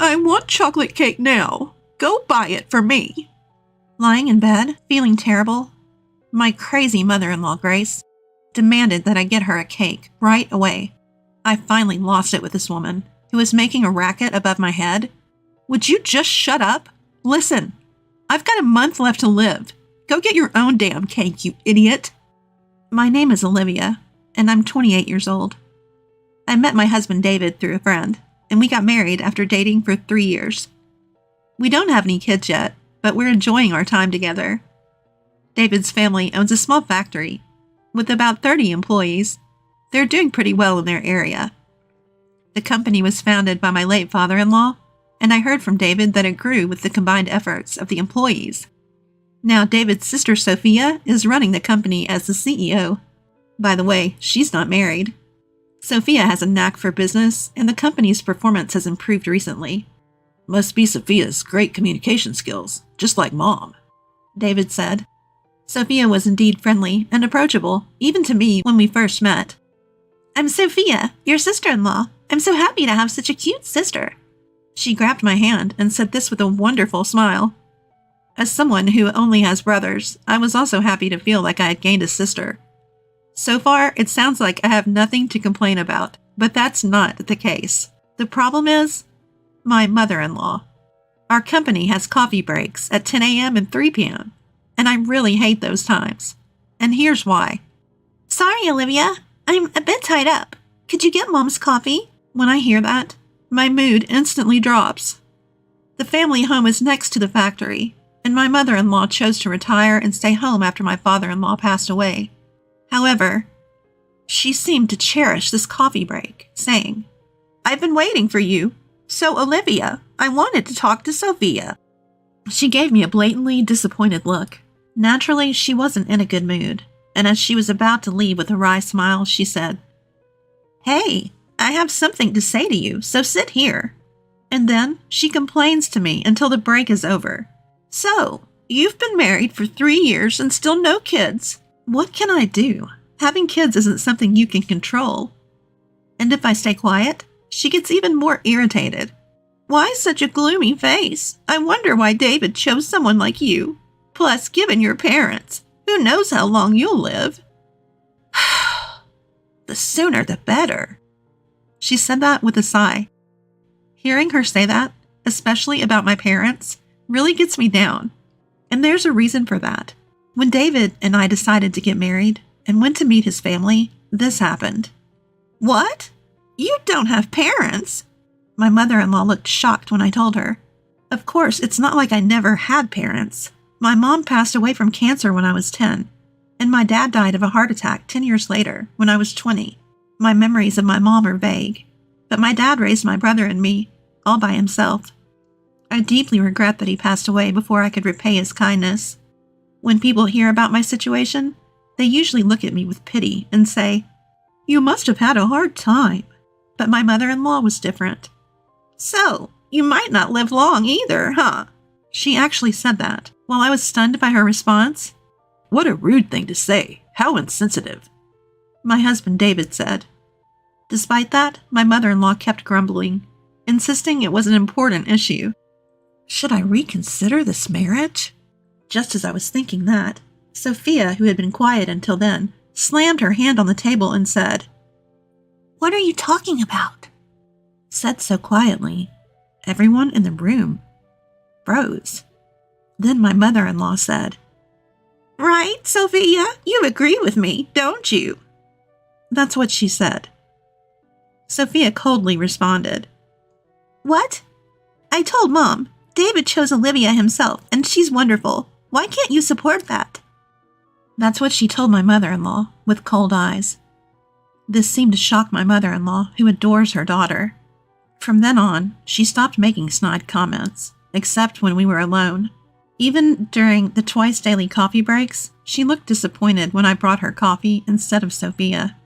I want chocolate cake now. Go buy it for me. Lying in bed, feeling terrible, my crazy mother-in-law, Grace, demanded that I get her a cake right away. I finally lost it with this woman, who was making a racket above my head. Would you just shut up? Listen, I've got a month left to live. Go get your own damn cake, you idiot. My name is Olivia, and I'm 28 years old. I met my husband David through a friend, and we got married after dating for 3 years. We don't have any kids yet, but we're enjoying our time together. David's family owns a small factory with about 30 employees. They're doing pretty well in their area. The company was founded by my late father-in-law, and I heard from David that it grew with the combined efforts of the employees. Now David's sister Sophia is running the company as the CEO. By the way, she's not married. Sophia has a knack for business, and the company's performance has improved recently. Must be Sophia's great communication skills, just like Mom, David said. Sophia was indeed friendly and approachable, even to me when we first met. I'm Sophia, your sister-in-law. I'm so happy to have such a cute sister. She grabbed my hand and said this with a wonderful smile. As someone who only has brothers, I was also happy to feel like I had gained a sister. So far, it sounds like I have nothing to complain about, but that's not the case. The problem is my mother-in-law. Our company has coffee breaks at 10 a.m. and 3 p.m., and I really hate those times. And here's why. Sorry, Olivia. I'm a bit tied up. Could you get Mom's coffee? When I hear that, my mood instantly drops. The family home is next to the factory, and my mother-in-law chose to retire and stay home after my father-in-law passed away. However, she seemed to cherish this coffee break, saying, I've been waiting for you. So, Olivia, I wanted to talk to Sophia. She gave me a blatantly disappointed look. Naturally, she wasn't in a good mood, and as she was about to leave with a wry smile, she said, Hey, I have something to say to you, so sit here. And then she complains to me until the break is over. So, you've been married for 3 years and still no kids. What can I do? Having kids isn't something you can control. And if I stay quiet, she gets even more irritated. Why such a gloomy face? I wonder why David chose someone like you. Plus, given your parents, who knows how long you'll live? The sooner the better. She said that with a sigh. Hearing her say that, especially about my parents, really gets me down. And there's a reason for that. When David and I decided to get married and went to meet his family, this happened. What? You don't have parents? My mother-in-law looked shocked when I told her. Of course, it's not like I never had parents. My mom passed away from cancer when I was 10, and my dad died of a heart attack 10 years later when I was 20. My memories of my mom are vague, but my dad raised my brother and me, all by himself. I deeply regret that he passed away before I could repay his kindness. When people hear about my situation, they usually look at me with pity and say, You must have had a hard time. But my mother-in-law was different. So, you might not live long either, huh? She actually said that. While I was stunned by her response, What a rude thing to say. How insensitive. My husband David said. Despite that, my mother-in-law kept grumbling, insisting it was an important issue. Should I reconsider this marriage? Just as I was thinking that, Sophia, who had been quiet until then, slammed her hand on the table and said, What are you talking about? Said so quietly, everyone in the room froze. Then my mother-in-law said, Right, Sophia, you agree with me, don't you? That's what she said. Sophia coldly responded, What? I told Mom, David chose Olivia himself, and she's wonderful. Why can't you support that? That's what she told my mother-in-law, with cold eyes. This seemed to shock my mother-in-law, who adores her daughter. From then on, she stopped making snide comments, except when we were alone. Even during the twice-daily coffee breaks, she looked disappointed when I brought her coffee instead of Sophia.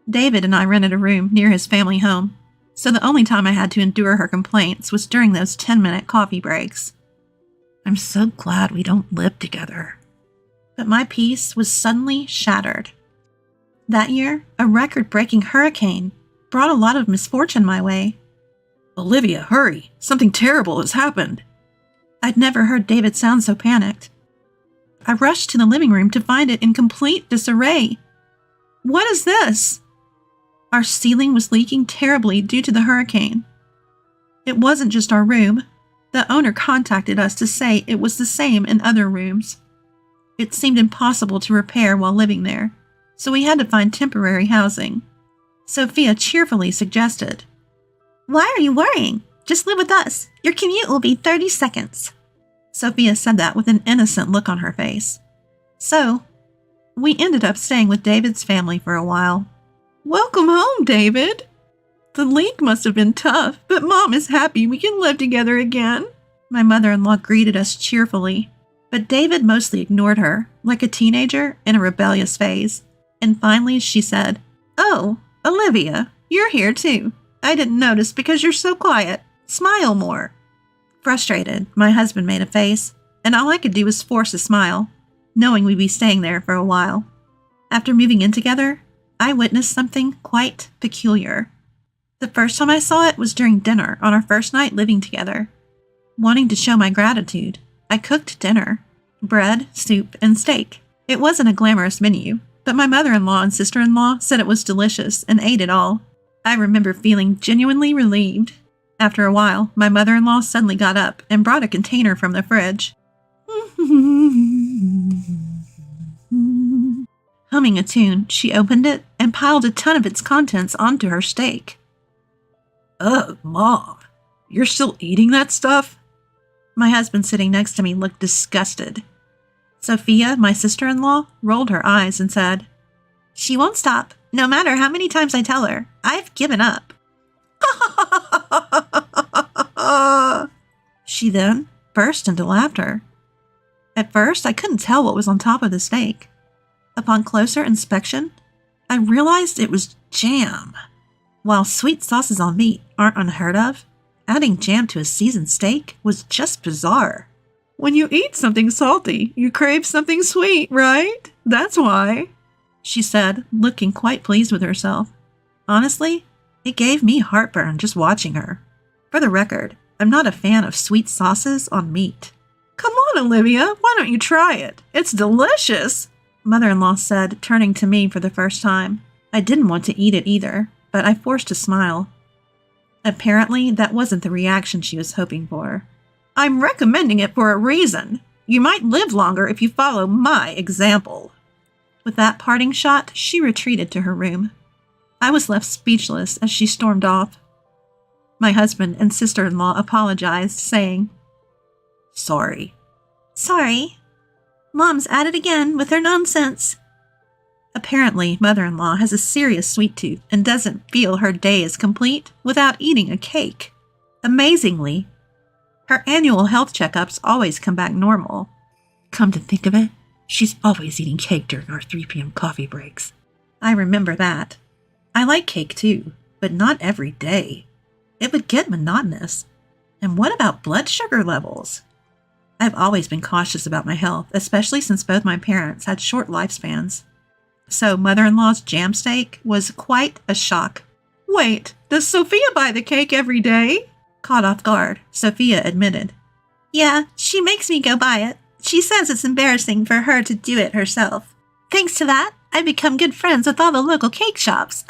David and I rented a room near his family home, so the only time I had to endure her complaints was during those 10-minute coffee breaks. I'm so glad we don't live together. But my peace was suddenly shattered. That year, a record-breaking hurricane brought a lot of misfortune my way. Olivia, hurry! Something terrible has happened. I'd never heard David sound so panicked. I rushed to the living room to find it in complete disarray. What is this? Our ceiling was leaking terribly due to the hurricane. It wasn't just our room. The owner contacted us to say it was the same in other rooms. It seemed impossible to repair while living there, so we had to find temporary housing. Sophia cheerfully suggested, "Why are you worrying? Just live with us. Your commute will be 30 seconds. Sophia said that with an innocent look on her face. So, we ended up staying with David's family for a while. Welcome home, David. The leak must have been tough, but Mom is happy we can live together again. My mother-in-law greeted us cheerfully, but David mostly ignored her, like a teenager in a rebellious phase. And finally she said, "Oh, Olivia, you're here too. I didn't notice because you're so quiet. Smile more." Frustrated, my husband made a face, and all I could do was force a smile, knowing we'd be staying there for a while. After moving in together, I witnessed something quite peculiar. The first time I saw it was during dinner on our first night living together. Wanting to show my gratitude, I cooked dinner: bread, soup, and steak. It wasn't a glamorous menu, but my mother-in-law and sister-in-law said it was delicious and ate it all. I remember feeling genuinely relieved. After a while, my mother-in-law suddenly got up and brought a container from the fridge. Humming a tune, she opened it and piled a ton of its contents onto her steak. "Ugh, Mom, you're still eating that stuff?" My husband sitting next to me looked disgusted. Sophia, my sister-in-law, rolled her eyes and said, "She won't stop, no matter how many times I tell her. I've given up." She then burst into laughter. At first, I couldn't tell what was on top of the steak. Upon closer inspection, I realized it was jam. While sweet sauces on meat aren't unheard of, adding jam to a seasoned steak was just bizarre. "When you eat something salty, you crave something sweet, right? That's why," she said, looking quite pleased with herself. Honestly, it gave me heartburn just watching her. For the record, I'm not a fan of sweet sauces on meat. "Come on, Olivia, why don't you try it? It's delicious," Mother-in-law said, turning to me for the first time. I didn't want to eat it either, but I forced a smile. Apparently, that wasn't the reaction she was hoping for. "I'm recommending it for a reason. You might live longer if you follow my example." With that parting shot, she retreated to her room. I was left speechless as she stormed off. My husband and sister-in-law apologized, saying, "Sorry." "Sorry. Mom's at it again with her nonsense." Apparently, mother-in-law has a serious sweet tooth and doesn't feel her day is complete without eating a cake. Amazingly, her annual health checkups always come back normal. Come to think of it, she's always eating cake during our 3 p.m. coffee breaks. I remember that. I like cake too, but not every day. It would get monotonous. And what about blood sugar levels? I've always been cautious about my health, especially since both my parents had short lifespans. So mother-in-law's jam steak was quite a shock. "Wait, does Sophia buy the cake every day?" Caught off guard, Sophia admitted. "Yeah, she makes me go buy it. She says it's embarrassing for her to do it herself. Thanks to that, I've become good friends with all the local cake shops."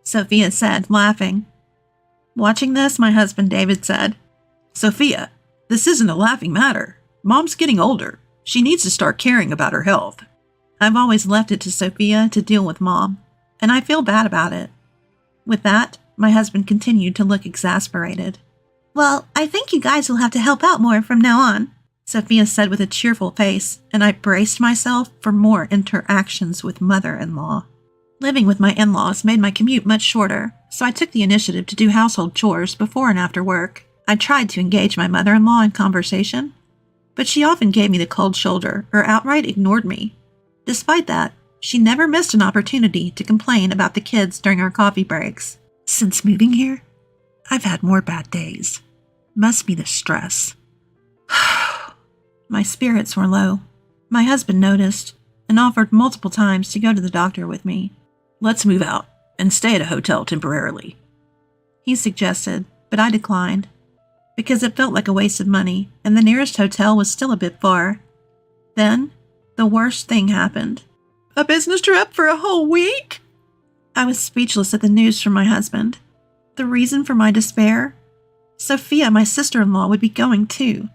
Sophia said, laughing. Watching this, my husband David said, "Sophia, this isn't a laughing matter. Mom's getting older. She needs to start caring about her health." I've always left it to Sophia to deal with Mom, and I feel bad about it. With that, my husband continued to look exasperated. "Well, I think you guys will have to help out more from now on," Sophia said with a cheerful face, and I braced myself for more interactions with mother-in-law. Living with my in-laws made my commute much shorter, so I took the initiative to do household chores before and after work. I tried to engage my mother-in-law in conversation, but she often gave me the cold shoulder or outright ignored me. Despite that, she never missed an opportunity to complain about the kids during our coffee breaks. Since moving here, I've had more bad days. Must be the stress. My spirits were low. My husband noticed and offered multiple times to go to the doctor with me. "Let's move out and stay at a hotel temporarily." he suggested, but I declined, because it felt like a waste of money, and the nearest hotel was still a bit far. Then, the worst thing happened. A business trip for a whole week? I was speechless at the news from my husband. The reason for my despair? Sophia, my sister-in-law, would be going too,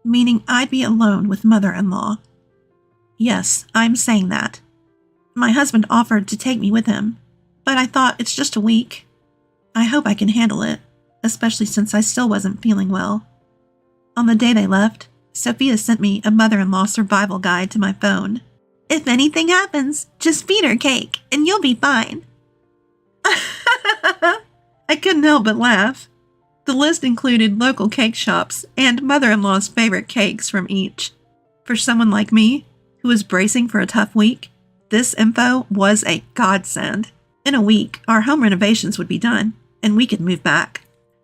meaning I'd be alone with mother-in-law. Yes, I'm saying that. My husband offered to take me with him, but I thought it's just a week. I hope I can handle it, especially since I still wasn't feeling well. On the day they left, Sophia sent me a mother-in-law survival guide to my phone. If anything happens, just feed her cake, and you'll be fine. I couldn't help but laugh. The list included local cake shops and mother-in-law's favorite cakes from each. For someone like me, who was bracing for a tough week, this info was a godsend. In a week, our home renovations would be done, and we could move back.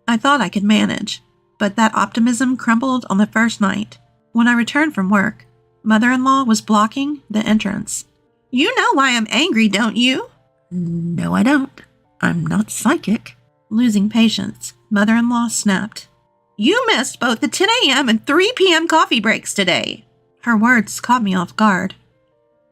I thought I could manage, but that optimism crumbled on the first night. When I returned from work, mother-in-law was blocking the entrance. You know why I'm angry, don't you? No, I don't. I'm not psychic. Losing patience, mother-in-law snapped. You missed both the 10 a.m. and 3 p.m. coffee breaks today. Her words caught me off guard.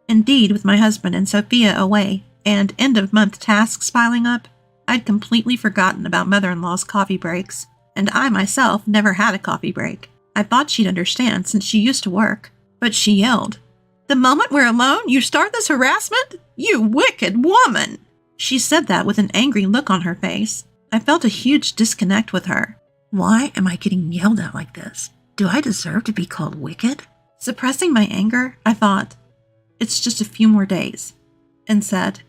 Indeed, with my husband and Sophia away and end-of-month tasks piling up, I'd completely forgotten about mother-in-law's coffee breaks, and I myself never had a coffee break. I thought she'd understand since she used to work, but she yelled, The moment we're alone, you start this harassment? You wicked woman! She said that with an angry look on her face. I felt a huge disconnect with her. Why am I getting yelled at like this? Do I deserve to be called wicked? Suppressing my anger, I thought, it's just a few more days, and said,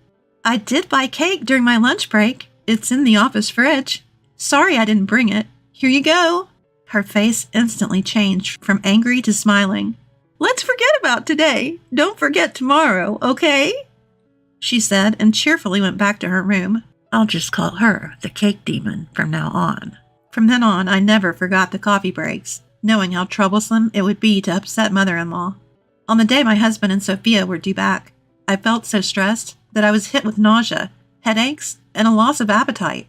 I did buy cake during my lunch break. It's in the office fridge. Sorry I didn't bring it. Here you go. Her face instantly changed from angry to smiling. Let's forget about today. Don't forget tomorrow, okay? She said and cheerfully went back to her room. I'll just call her the cake demon from now on. From then on, I never forgot the coffee breaks, knowing how troublesome it would be to upset mother-in-law. On the day my husband and Sophia were due back, I felt so stressed that I was hit with nausea, headaches, and a loss of appetite.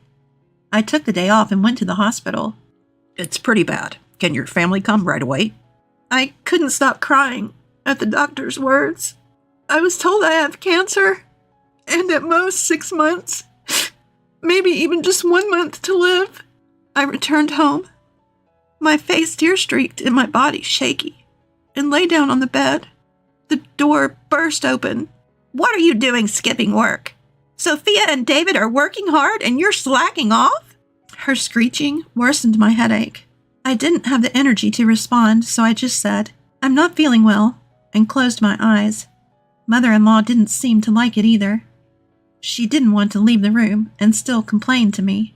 I took the day off and went to the hospital. It's pretty bad. Can your family come right away? I couldn't stop crying at the doctor's words. I was told I have cancer, and at most 6 months, maybe even just 1 month to live. I returned home, my face tear-streaked and my body shaky, and lay down on the bed. The door burst open. What are you doing skipping work? Sophia and David are working hard and you're slacking off? Her screeching worsened my headache. I didn't have the energy to respond, so I just said, I'm not feeling well, and closed my eyes. Mother-in-law didn't seem to like it either. She didn't want to leave the room and still complained to me.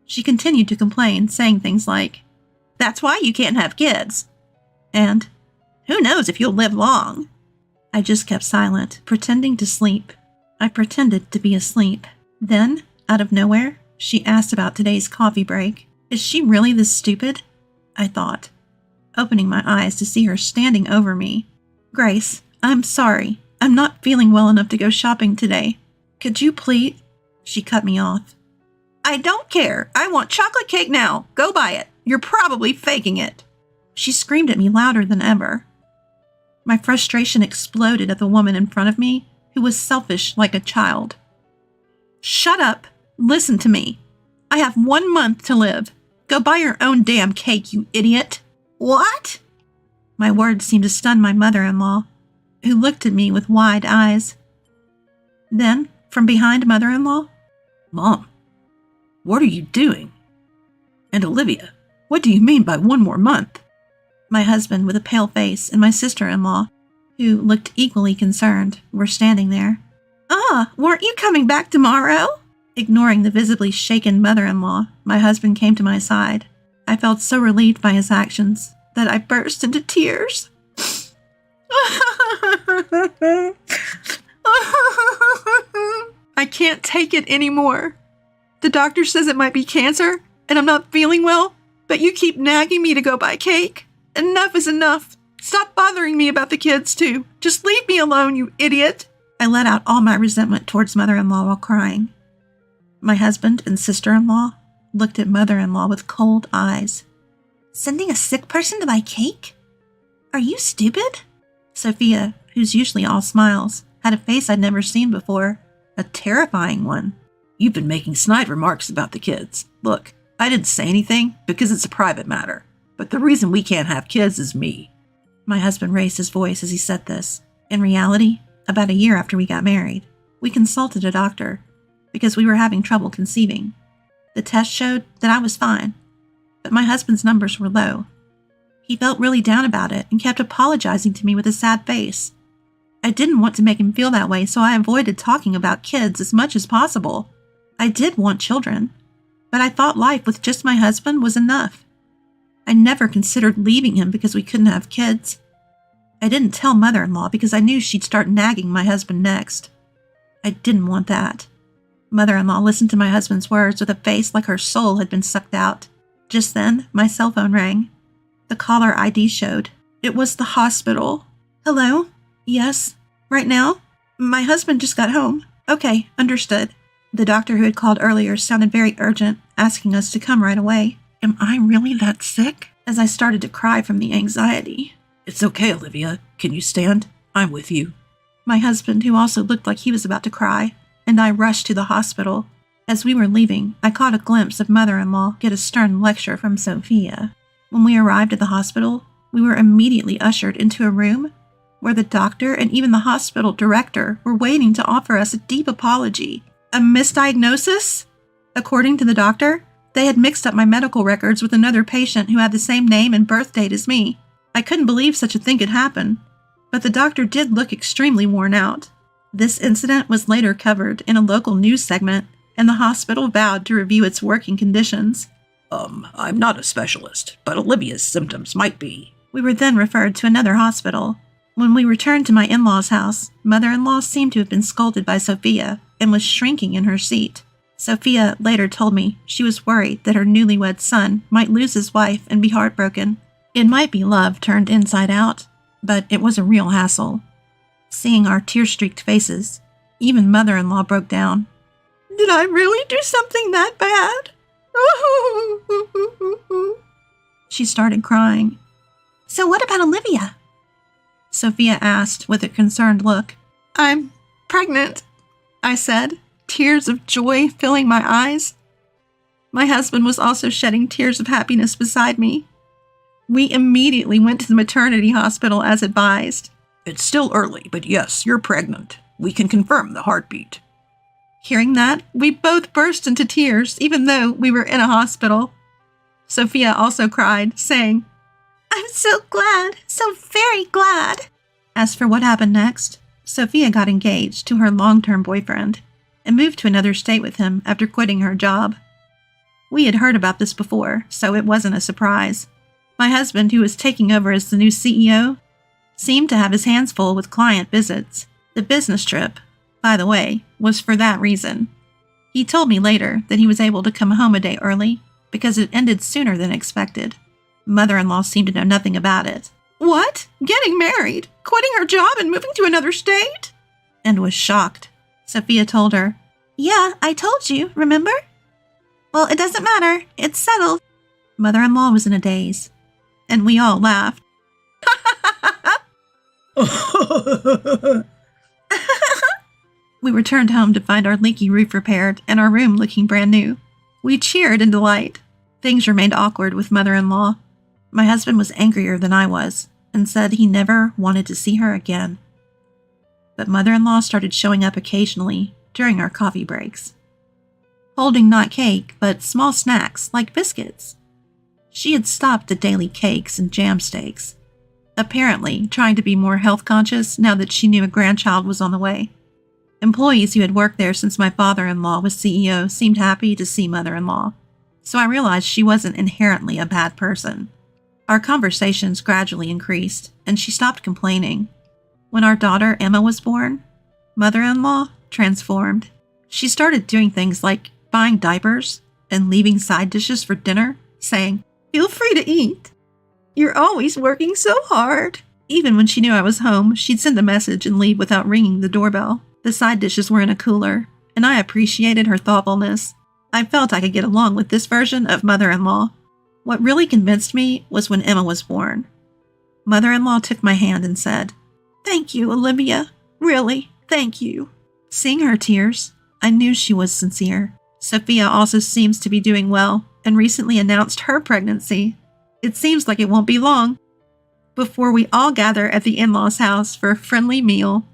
She continued to complain, saying things like, That's why you can't have kids. And, Who knows if you'll live long? I just kept silent, pretending to sleep. I pretended to be asleep. Then, out of nowhere, she asked about today's coffee break. Is she really this stupid? I thought, opening my eyes to see her standing over me. Grace, I'm sorry. I'm not feeling well enough to go shopping today. Could you please? She cut me off. I don't care. I want chocolate cake now. Go buy it. You're probably faking it. She screamed at me louder than ever. My frustration exploded at the woman in front of me, who was selfish like a child. Shut up. Listen to me. I have 1 month to live. Go buy your own damn cake, you idiot. What? My words seemed to stun my mother-in-law, who looked at me with wide eyes. Then, from behind mother-in-law, Mom, what are you doing? And Olivia, what do you mean by 1 more month? My husband with a pale face and my sister-in-law, who looked equally concerned, were standing there. Weren't you coming back tomorrow? Ignoring the visibly shaken mother-in-law, my husband came to my side. I felt so relieved by his actions that I burst into tears. I can't take it anymore. The doctor says it might be cancer, and I'm not feeling well, but you keep nagging me to go buy cake. Enough is enough. Stop bothering me about the kids, too. Just leave me alone, you idiot. I let out all my resentment towards mother-in-law while crying. My husband and sister-in-law looked at mother-in-law with cold eyes. Sending a sick person to buy cake? Are you stupid? Sophia, who's usually all smiles, had a face I'd never seen before, a terrifying one. You've been making snide remarks about the kids. Look, I didn't say anything because it's a private matter, but the reason we can't have kids is me. My husband raised his voice as he said this. In reality, about a year after we got married, we consulted a doctor because we were having trouble conceiving. The test showed that I was fine, but my husband's numbers were low. He felt really down about it and kept apologizing to me with a sad face. I didn't want to make him feel that way, so I avoided talking about kids as much as possible. I did want children, but I thought life with just my husband was enough. I never considered leaving him because we couldn't have kids. I didn't tell mother-in-law because I knew she'd start nagging my husband next. I didn't want that. Mother-in-law listened to my husband's words with a face like her soul had been sucked out. Just then, my cell phone rang. The caller ID showed. It was the hospital. Hello? Yes? Right now? My husband just got home. Okay, understood. The doctor who had called earlier sounded very urgent, asking us to come right away. Am I really that sick? As I started to cry from the anxiety. It's okay, Olivia. Can you stand? I'm with you. My husband, who also looked like he was about to cry, and I rushed to the hospital. As we were leaving, I caught a glimpse of mother-in-law get a stern lecture from Sophia. When we arrived at the hospital, we were immediately ushered into a room where the doctor and even the hospital director were waiting to offer us a deep apology. A misdiagnosis? According to the doctor, they had mixed up my medical records with another patient who had the same name and birth date as me. I couldn't believe such a thing could happen, but the doctor did look extremely worn out. This incident was later covered in a local news segment, and the hospital vowed to review its working conditions. I'm not a specialist, but Olivia's symptoms might be. We were then referred to another hospital. When we returned to my in-law's house, mother-in-law seemed to have been scolded by Sophia and was shrinking in her seat. Sophia later told me she was worried that her newlywed son might lose his wife and be heartbroken. It might be love turned inside out, but it was a real hassle. Seeing our tear-streaked faces, even mother-in-law broke down. Did I really do something that bad? She started crying. So what about Olivia? Sophia asked with a concerned look. I'm pregnant, I said, tears of joy filling my eyes. My husband was also shedding tears of happiness beside me. We immediately went to the maternity hospital as advised. It's still early, but yes, you're pregnant. We can confirm the heartbeat. Hearing that, we both burst into tears, even though we were in a hospital. Sophia also cried, saying, I'm so glad, so very glad. As for what happened next, Sophia got engaged to her long-term boyfriend and moved to another state with him after quitting her job. We had heard about this before, so it wasn't a surprise. My husband, who was taking over as the new CEO, seemed to have his hands full with client visits. The business trip, by the way, was for that reason. He told me later that he was able to come home a day early because it ended sooner than expected. Mother-in-law seemed to know nothing about it. What? Getting married? Quitting her job and moving to another state? And was shocked. Sophia told her, Yeah, I told you, remember? Well, it doesn't matter. It's settled. Mother-in-law was in a daze, and we all laughed. We returned home to find our leaky roof repaired and our room looking brand new. We cheered in delight. Things remained awkward with mother-in-law. My husband was angrier than I was and said he never wanted to see her again. But mother-in-law started showing up occasionally during our coffee breaks, holding not cake, but small snacks like biscuits. She had stopped the daily cakes and jam steaks, apparently trying to be more health conscious now that she knew a grandchild was on the way. Employees who had worked there since my father-in-law was CEO seemed happy to see mother-in-law, so I realized she wasn't inherently a bad person. Our conversations gradually increased, and she stopped complaining. When our daughter Emma was born, mother-in-law transformed. She started doing things like buying diapers and leaving side dishes for dinner, saying, Feel free to eat. You're always working so hard. Even when she knew I was home, she'd send a message and leave without ringing the doorbell. The side dishes were in a cooler, and I appreciated her thoughtfulness. I felt I could get along with this version of mother-in-law. What really convinced me was when Emma was born. Mother-in-law took my hand and said, "Thank you, Olivia. Really, thank you." Seeing her tears, I knew she was sincere. Sophia also seems to be doing well and recently announced her pregnancy. It seems like it won't be long before we all gather at the in-laws' house for a friendly meal